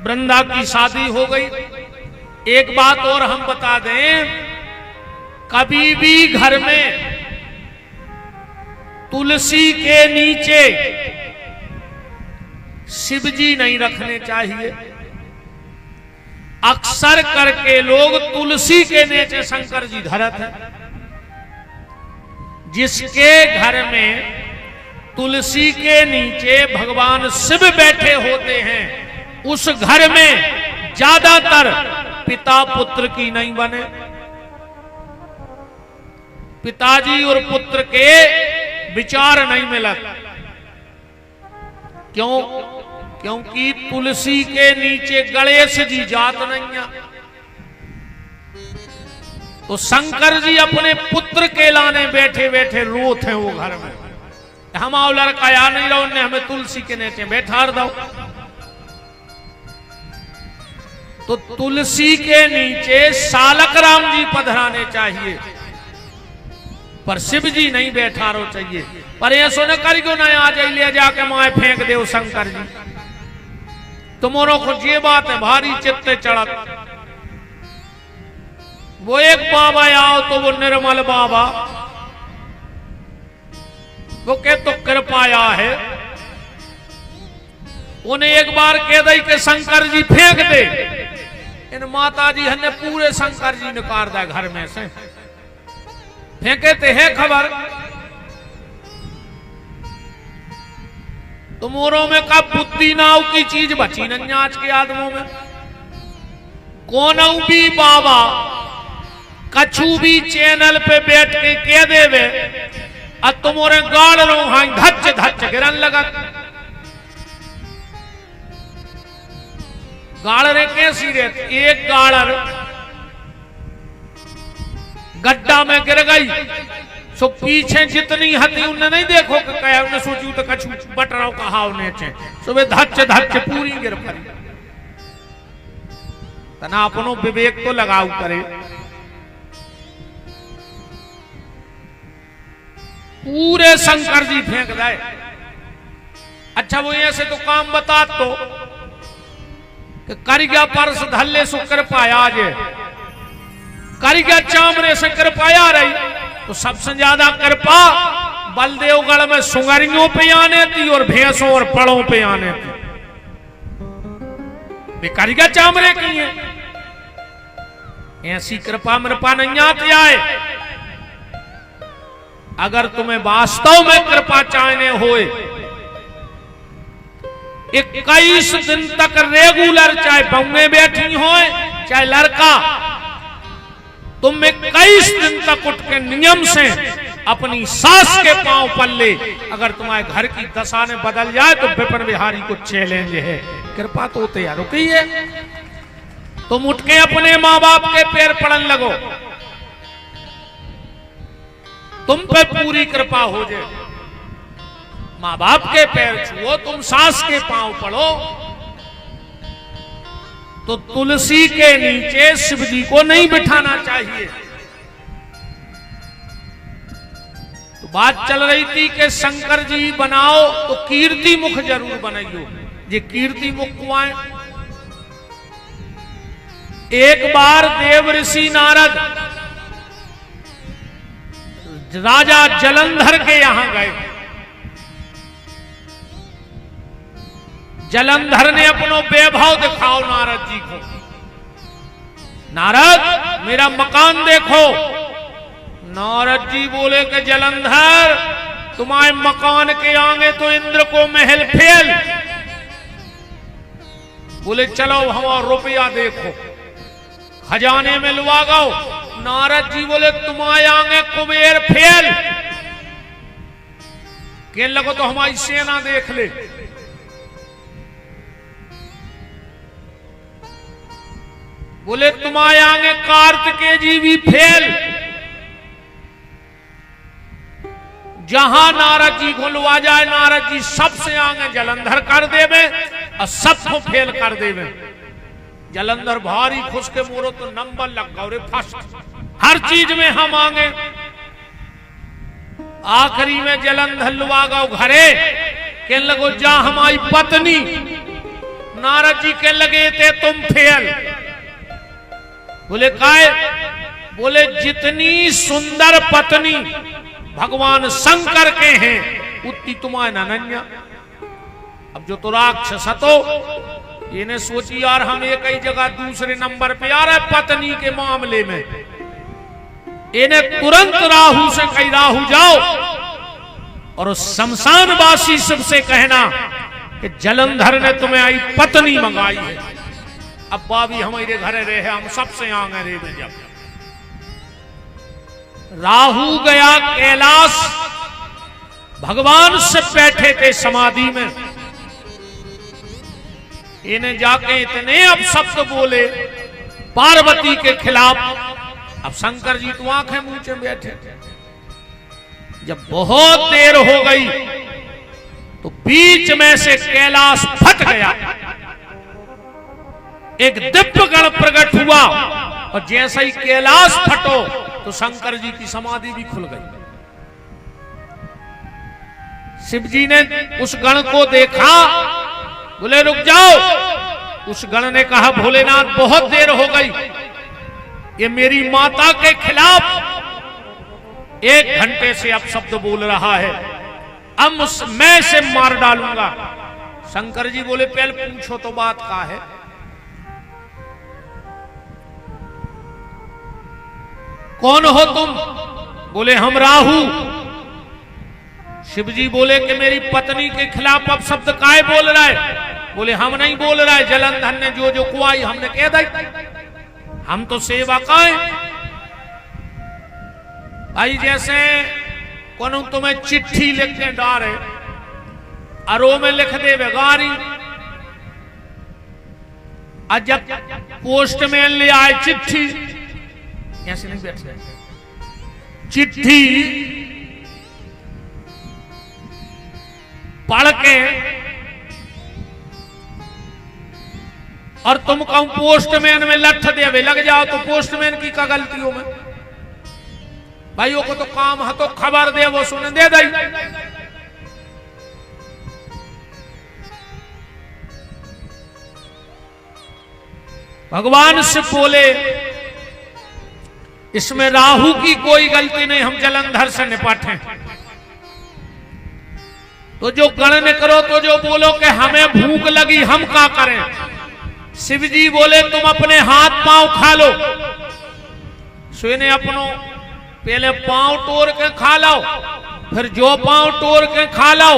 वृंदा की शादी हो गई। एक बात और हम बता दें, कभी भी घर में तुलसी के नीचे शिव जी नहीं रखने चाहिए। अक्सर करके लोग तुलसी के नीचे शंकर जी धरत है। जिसके घर में तुलसी के नीचे भगवान शिव बैठे होते हैं, उस घर में ज्यादातर पिता पुत्र की नहीं बने। पिताजी और पुत्र के विचार नहीं मिलत। क्यों? क्योंकि तुलसी के नीचे गणेश जी जात नहीं है। तो शंकर जी अपने पुत्र के लाने बैठे बैठे रोत हैं वो घर में, हम लड़का या नहीं रहो, ने हमें तुलसी के नीचे बैठा दो। तो तुलसी के नीचे सालक राम जी पधराने चाहिए, पर शिव जी नहीं बैठा रो चाहिए। पर ये सोने कर क्यों नहीं आ जाए, ले जाके माए फेंक दे शंकर जी। तुम्हारो को ये बात है भारी चित्ते चढ़त। वो एक बाबा आओ तो वो निर्मल बाबा, वो कह तो कृपाया है। उन्हें एक बार कह दई कि शंकर जी फेंक दे, इन माता जी ने पूरे शंकर जी निकाल दिया घर में से। फेंके ते है खबर। तुमोरों में का बुद्धि नाव की चीज बची नहीं आज के आदमों में। कौन भी बाबा कछु भी चैनल पे बैठ के कह देवे और तुम्हारे गाड़ लो हाई धच धच गिरन लगा। गाड़रे कैसी रहती, एक गाड़र गड्ढा में गिर गई, सो पीछे जितनी हती उन्हें नहीं देखो कि कया, उन्हें सोचू तो कछु बटराव कहा उन्हें चे, सो वे धच धच पूरी गिर पड़ी। तना अपनो विवेक तो लगाऊ करे। पूरे शंकर जी फेंक दे। अच्छा वो ऐसे तो काम बता तो कि करिया परस धल्ले सुकर पाया जे, करिया चामरे से कर पाया रही। तो सबसे ज्यादा कृपा बलदेवगढ़ में सुंगरियों पे आने थी और भैंसों और पड़ों पे आने थी। वे करिया चामरे की है, ऐसी कृपा मृपा नहीं आती आए। अगर तुम्हें वास्तव में कृपा चाहने होए, 21 दिन तक रेगुलर, चाहे बहुएं बैठी होए चाहे लड़का, तुम 21 दिन तक उठ के नियम से अपनी सास के पांव पल्ले, अगर तुम्हारे घर की दशा ने बदल जाए तो विपिन बिहारी को चैलेंज है। कृपा तो तैयार रुकी है। तुम उठ के अपने माँ बाप के पैर पड़न लगो, तुम पे पूरी कृपा हो जाए। माँ बाप के पैर छुओ, तुम सास के पांव पड़ो, तो तुलसी के नीचे शिव जी को नहीं बिठाना चाहिए। तो बात चल रही थी कि शंकर जी बनाओ तो कीर्ति मुख जरूर बनाइयो। ये कीर्ति मुख कुआं एक बार देव ऋषि नारद राजा जलंधर के यहां गए। जलंधर ने अपनो वैभव दिखाओ नारद जी को। नारद मेरा मकान देखो। नारद जी बोले कि जलंधर तुम्हारे मकान के आगे तो इंद्र को महल फेल। बोले चलो हमारा रुपया देखो, खजाने में लुआ गो। नारद जी बोले तुम्हारे आगे कुबेर फेल। कहने लगो तो हमारी सेना देख ले। बोले तुम्हारे आगे कार्तिकेय जी भी फेल। जहां नारद जी को लुआ जाए, नारद जी सबसे आगे जलंधर कर देवे और सबको फेल कर देवे। जलंधर भारी खुश के मोरो तो नंबर लग गए रे फर्स्ट, हर चीज में हम आगे। आखिरी में जलंधर लुआ गो घरे। कहने लगो जा हमारी पत्नी। नारद जी कहने लगे थे तुम फेल। बोले काय? बोले जितनी सुंदर पत्नी भगवान शंकर के हैं उतनी तुम्हारे नन्या। अब जो तो राक्षस तो इन्हें सोची यार हम एक ही जगह दूसरे नंबर पे आ रहे पत्नी के मामले में। इन्हें तुरंत राहु से कही राहु जाओ और उस शमशानवासी सबसे कहना कि जलंधर ने तुम्हें आई पत्नी मंगाई है। अब बाबी हमारे घरे रहे, हम सबसे आगे रे में। जब राहु गया कैलाश, भगवान से बैठे थे समाधि में। इन्हें जाके इतने अब शब्द बोले पार्वती के खिलाफ। अब शंकर जी तो आंखें मूंचे बैठे। जब बहुत देर हो गई तो बीच में से कैलाश फट गया। एक दिव्य गण प्रकट हुआ और जैसा ही कैलाश फटो तो शंकर जी की समाधि भी खुल गई। शिव जी ने उस गण को देखा। बोले रुक जाओ। उस गण ने कहा भोलेनाथ बहुत देर हो गई, ये मेरी माता के खिलाफ 1 घंटे से अब शब्द बोल रहा है, अब मैं से मार डालूंगा। शंकर जी बोले पहले पूछो तो बात क्या है। कौन हो तुम? बोले हम राहु। शिव जी बोले कि मेरी पत्नी के खिलाफ अब शब्द काय बोल रहा है? बोले हम नहीं बोल रहा है, जलंधर ने जो जो कुआई हमने कह दी, हम तो सेवा का है। भाई जैसे कौन तुम्हें चिट्ठी लिख के डारे अरो में लिख दे बेगारी, और जब पोस्टमैन ले आए चिट्ठी, ऐसे नहीं बैठ रहे, चिट्ठी पढ़ के और तुम कहूं पोस्टमैन में लठ देवे लग जाओ तो पोस्टमैन की क्या गलती हो? में भाइयों को तो काम है तो खबर दे, वो सुन दे दई। भगवान से बोले इसमें राहु की कोई गलती नहीं, हम जलंधर से निपटे। तो जो गणन करो तो जो बोलो कि हमें भूख लगी हम क्या करें? शिव जी बोले तुम अपने हाथ पांव खा लो। सोने अपनो पहले पांव तोड़ के खा लो, फिर जो पांव तोड़ के खा लो,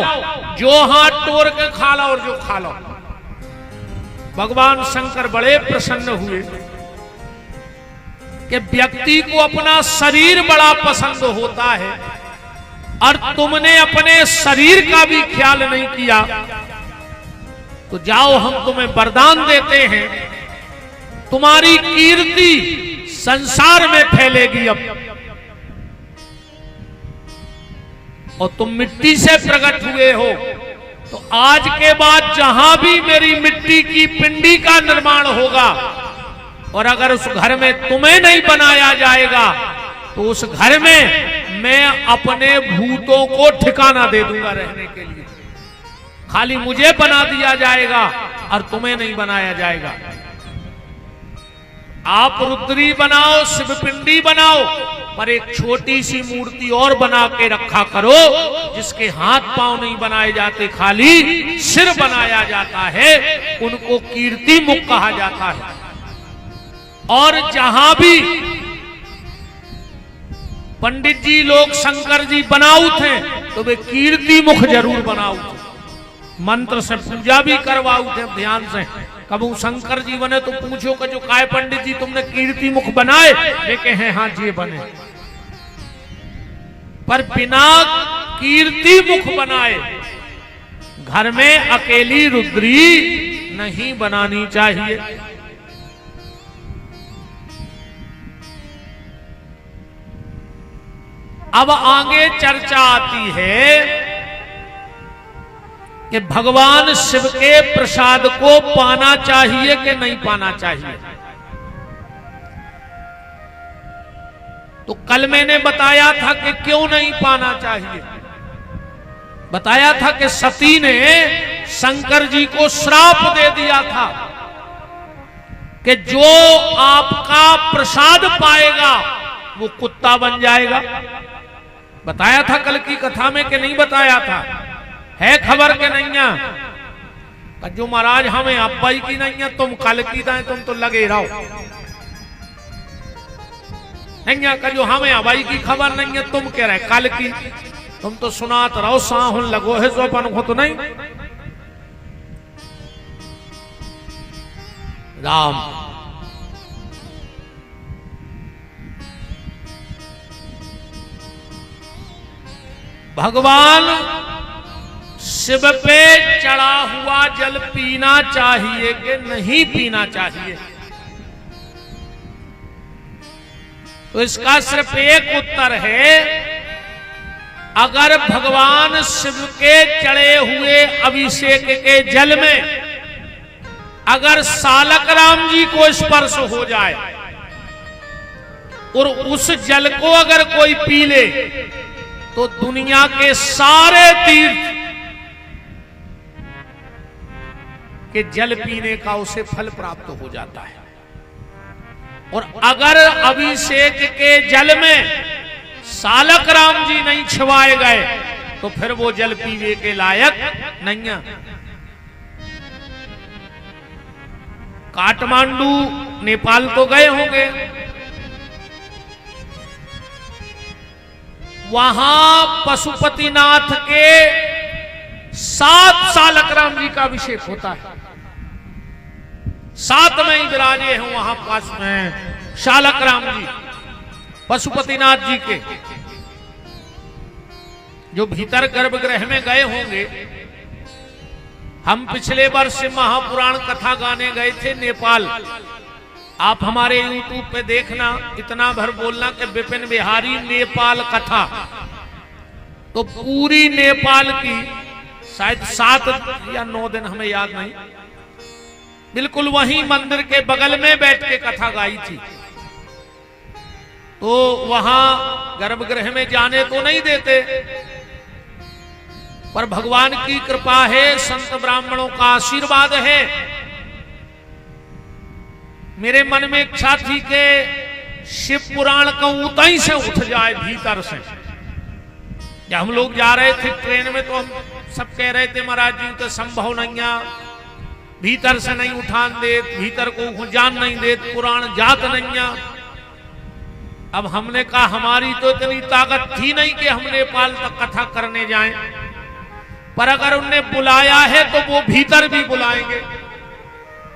जो हाथ तोड़ के खा लो और जो खा लो। भगवान शंकर बड़े प्रसन्न हुए कि व्यक्ति को अपना शरीर बड़ा पसंद होता है और तुमने अपने शरीर का भी ख्याल नहीं किया, तो जाओ हम तुम्हें वरदान देते हैं, तुम्हारी कीर्ति संसार में फैलेगी। अब और तुम मिट्टी से प्रकट हुए हो, तो आज के बाद जहां भी मेरी मिट्टी की पिंडी का निर्माण होगा और अगर उस घर में तुम्हें नहीं बनाया जाएगा तो उस घर में मैं अपने भूतों को ठिकाना दे दूंगा रहने के लिए। खाली मुझे बना दिया जाएगा और तुम्हें नहीं बनाया जाएगा। आप रुद्री बनाओ, शिवपिंडी बनाओ, पर एक छोटी सी मूर्ति और बना के रखा करो जिसके हाथ पांव नहीं बनाए जाते, खाली सिर बनाया जाता है। उनको कीर्ति मुख कहा जाता है। और जहां भी पंडित जी लोग शंकर जी बनाऊ थे तो वे कीर्ति मुख जरूर बनाऊ थे, मंत्र से पूजा भी करवाऊ थे। ध्यान से कबू शंकर जी बने तो पूछो कि जो काय पंडित जी तुमने कीर्ति मुख बनाए, वे कहे हाँ जी बने। पर बिना कीर्ति मुख बनाए घर में अकेली रुद्री नहीं बनानी चाहिए। अब आगे चर्चा आती है कि भगवान शिव के प्रसाद को पाना चाहिए कि नहीं पाना चाहिए। तो कल मैंने बताया था कि क्यों नहीं पाना चाहिए। बताया था कि सती ने शंकर जी को श्राप दे दिया था कि जो आपका प्रसाद पाएगा वो कुत्ता बन जाएगा। बताया था कल की कथा में कि नहीं बताया था? है खबर के नहीं? जो महाराज हमें अब्बाई की नहीं है, तुम कल की दाएं, तुम तो लगे रहो नहीं। जो हमें अबाई की खबर नहीं है, तुम कह रहे कल की, तुम तो सुनात रहो, साहुन लगो है सो अपन को तो नहीं। राम भगवान शिव पे चढ़ा हुआ जल पीना चाहिए कि नहीं पीना चाहिए? तो इसका सिर्फ एक उत्तर है। अगर भगवान शिव के चढ़े हुए अभिषेक के जल में अगर सालक राम जी को स्पर्श हो जाए और उस जल को अगर कोई पी ले तो दुनिया के सारे तीर्थ के जल पीने का उसे फल प्राप्त हो जाता है। और अगर अभिषेक के जल में सालक राम जी नहीं छिवाए गए तो फिर वो जल पीने के लायक नहीं है। काठमांडू नेपाल तो गए होंगे, वहां पशुपतिनाथ के 7 सालक राम जी का अभिषेक होता है। 7 में ही विराजे हैं वहां पास में शालक राम जी पशुपतिनाथ जी के, जो भीतर गर्भगृह में गए होंगे। हम पिछले वर्ष महापुराण कथा गाने गए थे नेपाल। आप हमारे YouTube पे देखना, इतना भर बोलना कि विपिन बिहारी नेपाल कथा, तो पूरी नेपाल की शायद 7 या 9 दिन, हमें याद नहीं, बिल्कुल वहीं मंदिर के बगल में बैठ के कथा गाई थी। तो वहां गर्भगृह में जाने तो नहीं देते, पर भगवान की कृपा है, संत ब्राह्मणों का आशीर्वाद है। मेरे मन में इच्छा थी कि शिव पुराण का ऊंचाई से उठ जाए भीतर से। जब हम लोग जा रहे थे ट्रेन में तो हम सब कह रहे थे महाराज जी तो संभव नहीं है, भीतर से नहीं उठान देत, भीतर को जान नहीं देत, पुराण जात नहीं है। अब हमने कहा हमारी तो इतनी ताकत थी नहीं कि हम नेपाल तक कथा करने जाएं, पर अगर उनने बुलाया है तो वो भीतर भी बुलाएंगे।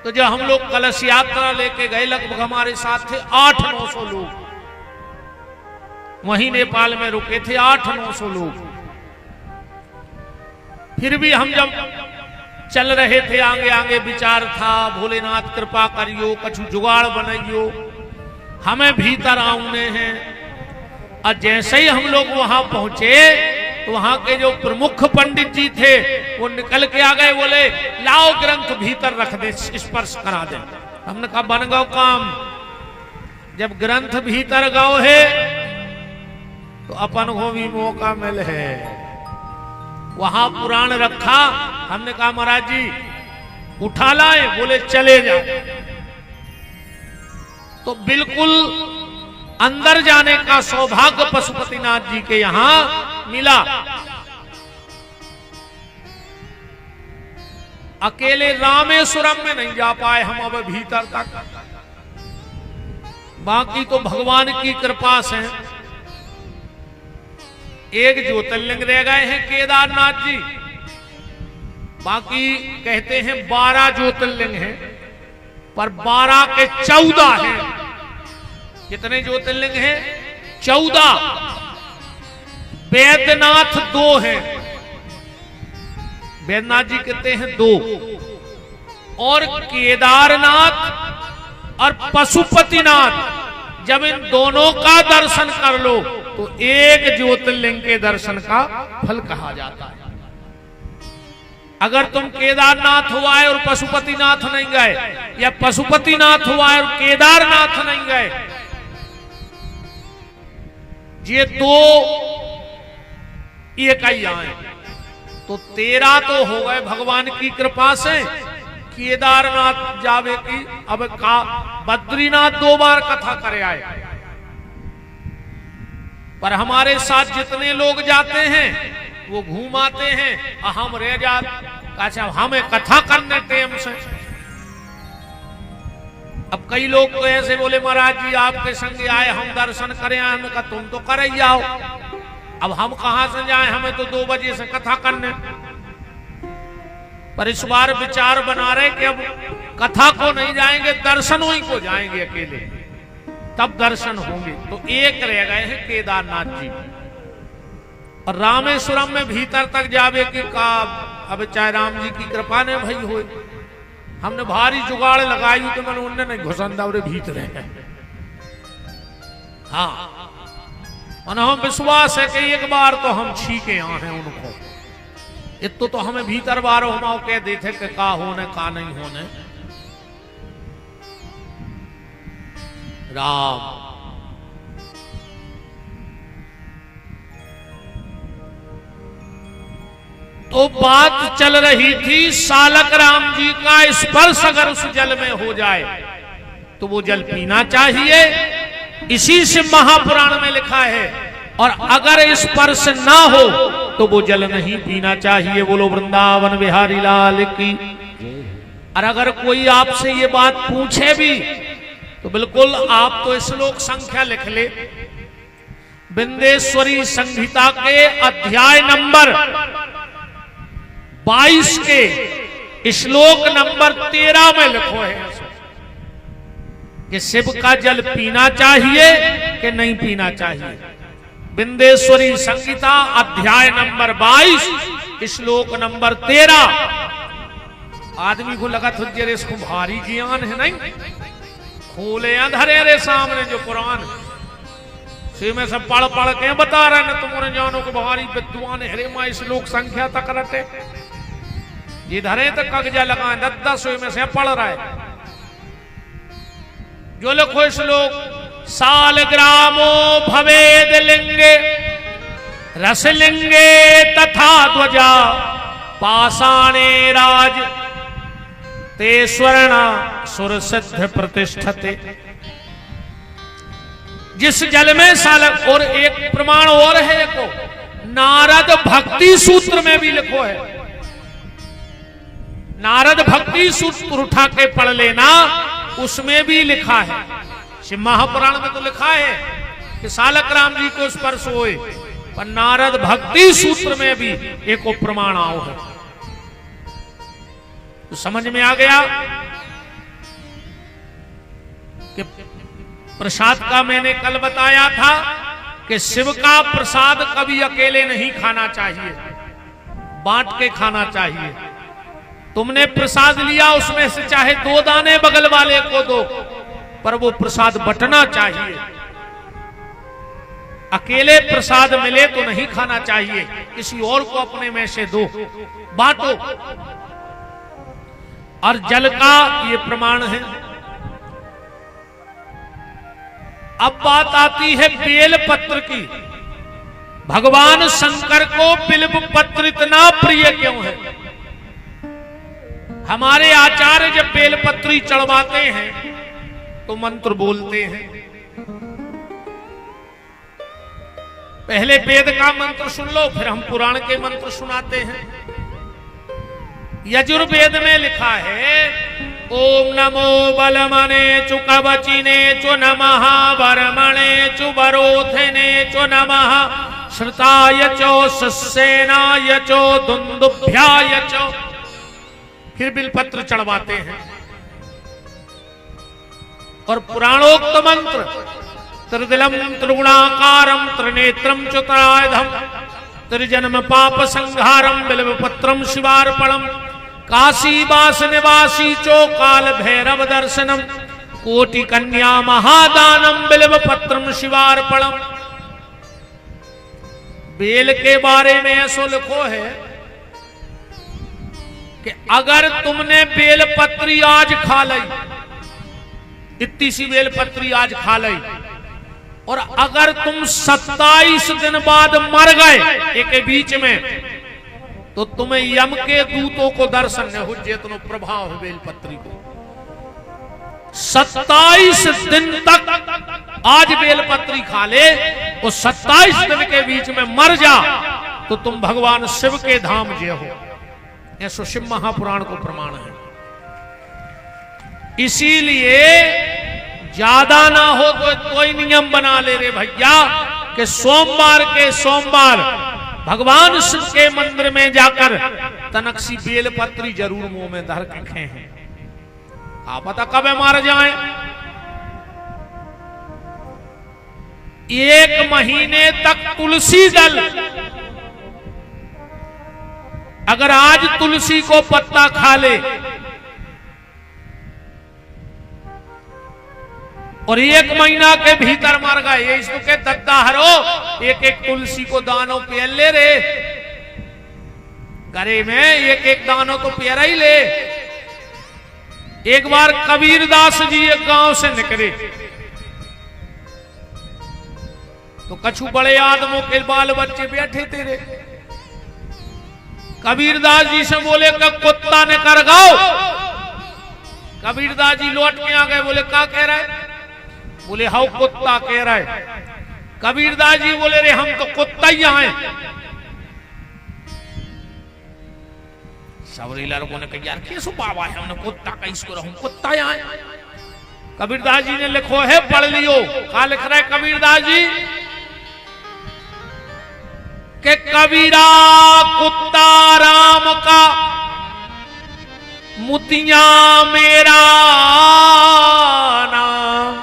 तो जब हम लोग कलश यात्रा लेके गए, लगभग हमारे साथ थे 800-900 लोग, वहीं नेपाल में रुके थे 800-900 लोग। फिर भी हम जब चल रहे थे आगे आगे विचार था, भोलेनाथ कृपा करियो, कछु जुगाड़ बनाइयो, हमें भीतर आउने हैं। और जैसे ही हम लोग वहां पहुंचे तो वहां के जो प्रमुख पंडित जी थे वो निकल के आ गए, बोले लाओ ग्रंथ भीतर रख दे, स्पर्श करा दे। हमने कहा बन गौ काम। जब ग्रंथ भीतर गौ है तो अपन को भी मौका मिल है। वहां पुराण रखा, हमने कहा महाराज जी उठा लाए, बोले चले जाओ। तो बिल्कुल अंदर जाने का सौभाग्य पशुपतिनाथ जी के यहां मिला। अकेले रामेश्वरम में नहीं जा पाए हम अब भीतर तक, बाकी तो भगवान की कृपा से एक ज्योतिर्लिंग रह गए हैं केदारनाथ जी, बाकी कहते हैं 12 ज्योतिर्लिंग हैं, पर 12 के 14 हैं। कितने ज्योतिर्लिंग हैं? 14। वैद्यनाथ 2 हैं, वैद्यनाथ जी कहते हैं 2, और केदारनाथ और पशुपतिनाथ, जब इन दोनों का दर्शन कर लो तो एक ज्योतिर्लिंग के दर्शन का फल कहा जाता है। अगर तुम केदारनाथ हुआ है और पशुपतिनाथ नहीं गए, या पशुपतिनाथ हुआ है और केदारनाथ नहीं गए, ये 2 एक ही आए तो 13 तो हो गए भगवान की कृपा से। केदारनाथ जावे की अब का बद्रीनाथ 2 बार कथा करे आए, पर हमारे साथ जितने लोग जाते हैं वो घूमाते हैं, हम रह जाते। अच्छा हमें कथा करने टाइम से। अब कई लोग तो ऐसे बोले महाराज जी आपके संग आए, हम दर्शन करें, हमने कहा तुम तो कर ही आओ, अब हम कहां से जाएं, हमें तो 2 बजे से कथा करने। पर इस बार विचार बना रहे कि अब कथा को नहीं जाएंगे, दर्शनों ही को जाएंगे अकेले, तब दर्शन होंगे। तो एक रह गए हैं केदारनाथ जी, और रामेश्वरम में भीतर तक जावे की का अब चाहे राम जी की कृपा ने भई हो। हमने भारी जुगाड़ लगाई तो मैंने उनने नहीं घुसंदा और भीतर है। हाँ हम विश्वास है कि एक बार तो हम छीके आ हैं उनको, इतो तो हमें भीतर बार हम कह देते कि का होने का नहीं होने। राम तो बात चल रही थी सालक राम जी का स्पर्श अगर उस जल में हो जाए तो वो जल पीना चाहिए, इसी से महापुराण में लिखा है। और अगर स्पर्श ना हो तो वो जल नहीं पीना चाहिए। बोलो वृंदावन बिहारी लाल की। और अगर कोई आपसे ये बात पूछे भी तो बिल्कुल आप तो श्लोक संख्या लिख ले। विंदेश्वरी संहिता के अध्याय नंबर 22 के श्लोक नंबर 13 में लिखो है कि शिव का जल पीना चाहिए कि नहीं पीना चाहिए। विंदेश्वरी संहिता अध्याय नंबर 22 श्लोक नंबर 13। आदमी को लगा तुझे रे इसको भारी ज्ञान है, नहीं खोले अंधेरे रे सामने जो कुरान से में सब पढ़ पढ़ के बता रहे ना, तुम्हारे जानो को भारी विद्वान हरे माँ श्लोक संख्या तक रटे जिधरे तक कगजा लगा 10 में से पढ़ रहा है। जो लिखो श्लोक सालग्रामो भवेद लिंगे रसलिंगे तथा ध्वजा पाषाणे राज ते स्वर्ण सुर सिद्ध प्रतिष्ठते। जिस जल में सालक, और एक प्रमाण और है को नारद भक्ति सूत्र में भी लिखो है। नारद भक्ति सूत्र उठा के पढ़ लेना, उसमें भी लिखा है। शिव महापुराण में तो लिखा है कि सालक राम जी को स्पर्श होए, पर नारद भक्ति सूत्र में भी एक प्रमाण आओ है। तो समझ में आ गया कि प्रसाद का मैंने कल बताया था कि शिव का प्रसाद कभी अकेले नहीं खाना चाहिए, बांट के खाना चाहिए। तुमने प्रसाद लिया, उसमें से चाहे 2 दाने बगल वाले को दो, पर वो प्रसाद बंटना चाहिए। अकेले प्रसाद मिले तो नहीं खाना चाहिए, किसी और को अपने में से दो, बांटो। और जल का ये प्रमाण है। अब बात आती है बेल पत्र की। भगवान शंकर को बिल्व पत्र इतना प्रिय क्यों है? हमारे आचार्य जब बेलपत्री चढ़वाते हैं तो मंत्र बोलते हैं। पहले वेद का मंत्र सुन लो, फिर हम पुराण के मंत्र सुनाते हैं। यजुर्वेद में लिखा है, ओम नमो बलमने चु कवचिने चु नमः वरमणे चु वरोधने चु नमः श्रुताय चो सस्सेनाय चो दुंदुभ्याय चो। फिर बिलपत्र चढ़वाते हैं। और पुराणोक्त मंत्र त्रिदिलम त्रिगुणाकारम त्रिनेत्रम चतुरायुधम त्रिजन्म पाप संहारम बिल्वपत्रम शिवार्पणम काशी वास निवासी चो काल भैरव दर्शनम कोटि कन्या महादानम बिल्वपत्रम शिवार्पणम। बेल के बारे में ऐसो लिखो है कि अगर तुमने बेलपत्री आज खा ली, इतनी सी बेलपत्री आज खा ली, और अगर तुम 27 दिन बाद मर गए एक बीच में, तो तुम्हें यम के दूतों को दर्शन न हो जितना प्रभाव है बेलपत्री को। 27 दिन तक आज बेलपत्री खा ले, और 27 दिन के बीच में मर जा तो तुम भगवान शिव के धाम जे हो। ऐसा शिव महापुराण को प्रमाण है। इसीलिए ज्यादा ना हो तो कोई नियम बना ले रे भैया कि सोमवार के सोमवार भगवान शिव के मंदिर में जाकर तनकसी बेलपत्री जरूर मुंह में धर के खाएं हैं। आप पता कब मार जाए। 1 महीने तक तुलसी दल, अगर आज तुलसी को पत्ता खा ले और 1 महीना के भीतर मर गए, ये इसको के दद्दा हरो, एक एक तुलसी को दानों पेल ले रे, घरे में एक एक दानों तो पेरा ही ले। एक बार कबीरदास जी एक गांव से निकले तो कछु बड़े आदमों के बाल बच्चे बैठे तेरे। कबीरदास जी से बोले कि कुत्ता ने कर गाओ। कबीरदास जी लौट के आ गए, बोले क्या कह रहा है? बोले हाउ कुत्ता कह रहा है। कबीरदास जी बोले रे हम तो कुत्ता ही आए। सवरी लड़कों ने कहा यार कैसे बाबा है, हमने कुत्ता का इसको रहूं, कुत्ता ही आए। कबीरदास जी ने लिखो है, पढ़ लियो। क्या लिख रहा है कबीरदास जी के कबीरा कुत्ता राम का मुतिया मेरा नाम,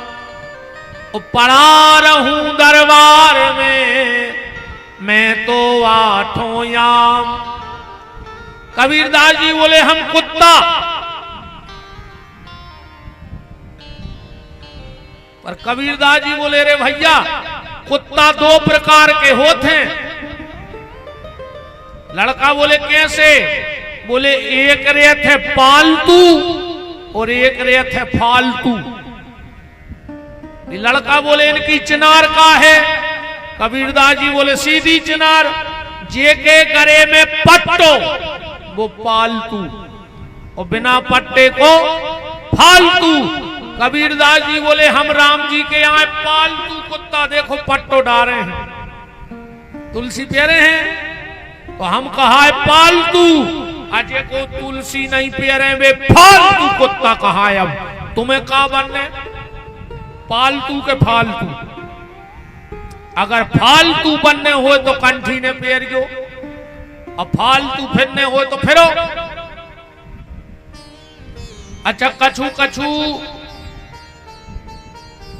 पड़ा रहूं दरबार में मैं तो 8 याम। कबीरदास जी बोले हम कुत्ता, पर कबीरदास जी बोले रे भैया कुत्ता 2 प्रकार के होते हैं। लड़का बोले कैसे? बोले एक रेत है पालतू और एक रेत है फालतू। लड़का बोले इनकी चिनार का है? कबीरदास जी बोले सीधी चिनार। जे के गरे में पट्टो वो पालतू और बिना पट्टे को फालतू। कबीरदास जी बोले हम राम जी के यहाँ पालतू कुत्ता, देखो पट्टो डारे हैं, तुलसी प्यारे हैं, तो हम कहा है पालतू। अजय को तुलसी नहीं प्यारे वे फालतू कुत्ता कहा है। अब तुम्हें कहा बनने पालतू के फालतू। अगर फालतू बनने हो तो कंठी ने पेरियो, और फालतू फिरने हो तो फिरो। अच्छा कछु कछु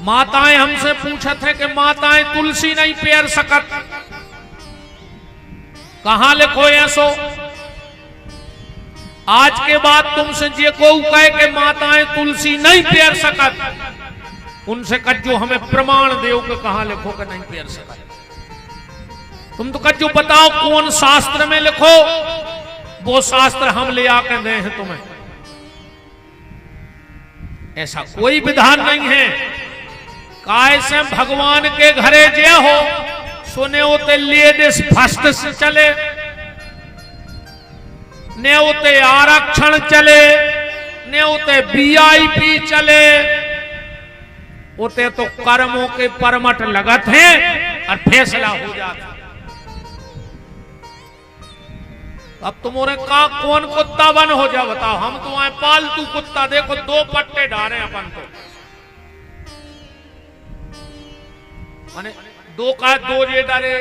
माताएं हमसे पूछत है कि माताएं तुलसी नहीं पेर सकत, कहां लिखो ऐसो? आज के बाद तुमसे जे को कहे कि माताएं तुलसी नहीं पेर सकत, उनसे कहो हमें प्रमाण दो कि कहां लिखो कि नहीं पेर सकत। तुम तो कहो बताओ कौन शास्त्र में लिखो, वो शास्त्र हम ले आके दे हैं तुम्हें। ऐसा कोई विधान नहीं है। काय से भगवान के घरे जे हो सुने उते लेडीज फर्स्ट से चले, ने उते आरक्षण चले, ने उते वीआईपी चले, उते तो कर्मों के परमट लगत हैं और फैसला हो जाता। अब तुम्हारे का कौन कुत्ता बन हो जा बताओ। हम तो आए पालतू कुत्ता, देखो 2 पट्टे डाले अपन तो, माने 2 का 2 जे डरे।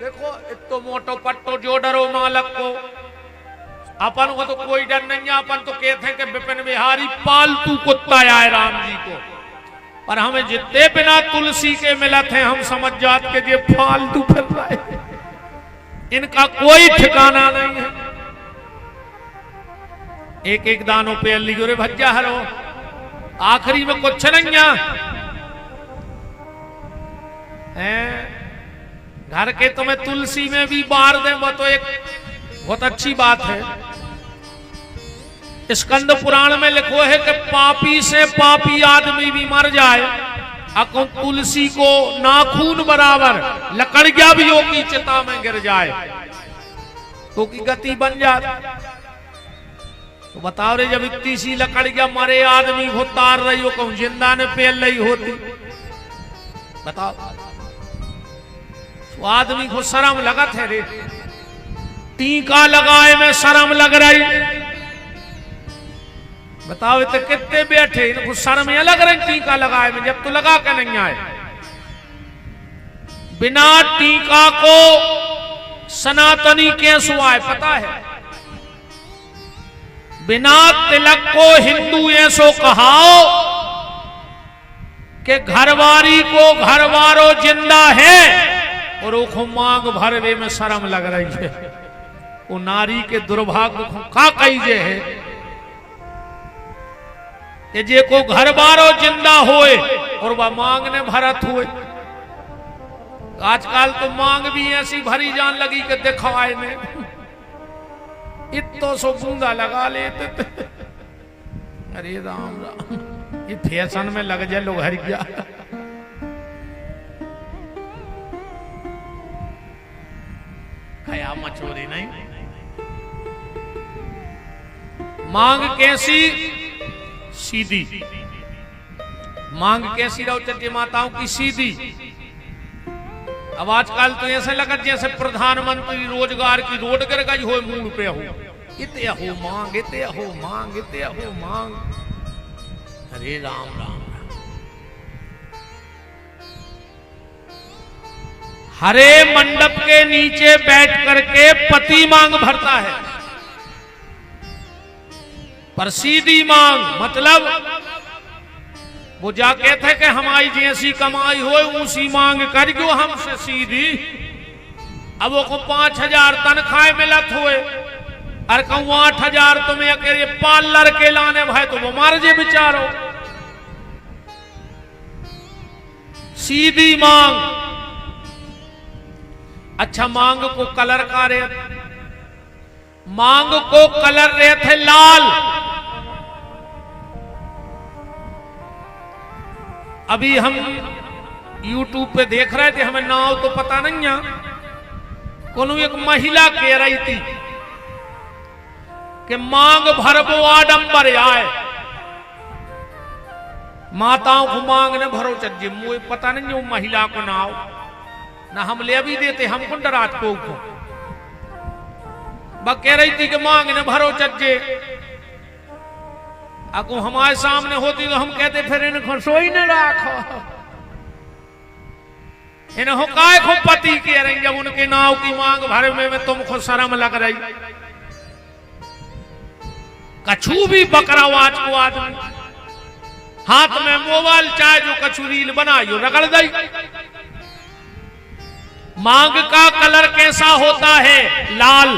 देखो इतो मोटो पट्टो जो डरो मालक को, अपन को तो कोई डर नहीं है। अपन तो कहते हैं कि विपिन बिहारी पालतू कुत्ता आए राम जी को, पर हमें जितने बिना तुलसी के मिलत हैं हम समझ जाते कि ये फालतू फिर रहा है, इनका कोई ठिकाना नहीं है। एक एक दानों पे लियो रे भज्जा हरो, आखिरी में कुछ नहीं है। घर के तुम्हें तुलसी में भी बार दे, वो तो एक बहुत अच्छी बात है। स्कंद पुराण में लिखो है कि पापी से पापी आदमी भी मर जाए, अको तुलसी को नाखून बराबर लकड़िया भी की चिता में गिर जाए तो की गति बन जाती। तो बताओ रे, जब इतनी सी लकड़िया मरे आदमी को तार रही हो, कहूं जिंदा ने पेल रही होती, बताओ तो आदमी को शर्म लगत है रे। टीका लगाए में शर्म लग रही, बताओ तो कितने बैठे इनको शर्म ये लग रही टीका लगाए में, जब तो लगा के नहीं आए। बिना टीका को सनातनी कैसे आए पता है? बिना तिलक को हिंदू ऐसो कहाओ कि घरवारी को घरवारो जिंदा है और वो मांग भरवे में शर्म लग रही है। वो नारी के दुर्भाग्य को का कहीजे है कि जे को घर बारो जिंदा होए और वह मांग ने भरत हुए। आजकल तो मांग भी ऐसी भरी जान लगी कि दिखाए ने इतो सो बूंदा लगा लेते। अरे राम राम, ये फैशन में लग जाए लोग हर गया। खया मचोरी नहीं। मांग कैसी सीधी, मांग कैसी रहो चट्टी माताओं की सीधी। अब आजकल तो ऐसे लगा जैसे प्रधानमंत्री रोजगार की रोड गिर गई हो मूड पे हो, इते हो मांग, इते हो मांग, इते हो मांग। अरे राम राम राम। हरे मंडप के नीचे बैठ करके पति मांग भरता है, पर सीधी मांग मतलब वो जा कहते हैं कि हमारी जैसी कमाई हो उसी मांग कर जो हमसे सीधी। अब वो को 5,000 तनख्वाह मिलत हुए और कहूँ 8,000 तुम्हें अकेले पार्लर के लाने भाई तो वो मार जे बिचारो। सीधी मांग। अच्छा, मांग को कलर का रे, मांग को कलर रहे थे लाल। अभी हम YouTube पे देख रहे थे, हमें नाव तो पता नहीं है, कोनो एक महिला कह रही थी कि मांग भरबो आडंबर आए। माताओं को मांग ने भरो चज्जे, मुझे पता नहीं वो महिला को नाव ना हम ले भी देते, हमको डरात को कह रही थी कि मांग ने भरो चज्जे। अको हमारे सामने होती तो हम कहते फिर इनको सोई न राखो, इन्हों काय को पति कह रही जब उनके नाव की मांग भरे में तुमको शर्म लग रही। कछू भी बकरावाज को आदमी हाथ में मोबाइल चाहे जो कछू रील बनाई रगड़ गई। मांग का कलर कैसा होता है? लाल।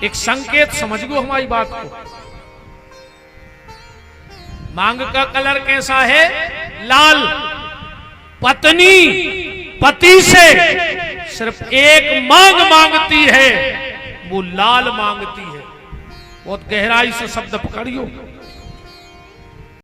एक संकेत समझ लो हमारी बात को। मांग का कलर कैसा है? लाल। पत्नी पति से सिर्फ एक मांग मांगती है, वो लाल मांगती है। बहुत गहराई से शब्द पकड़ियो।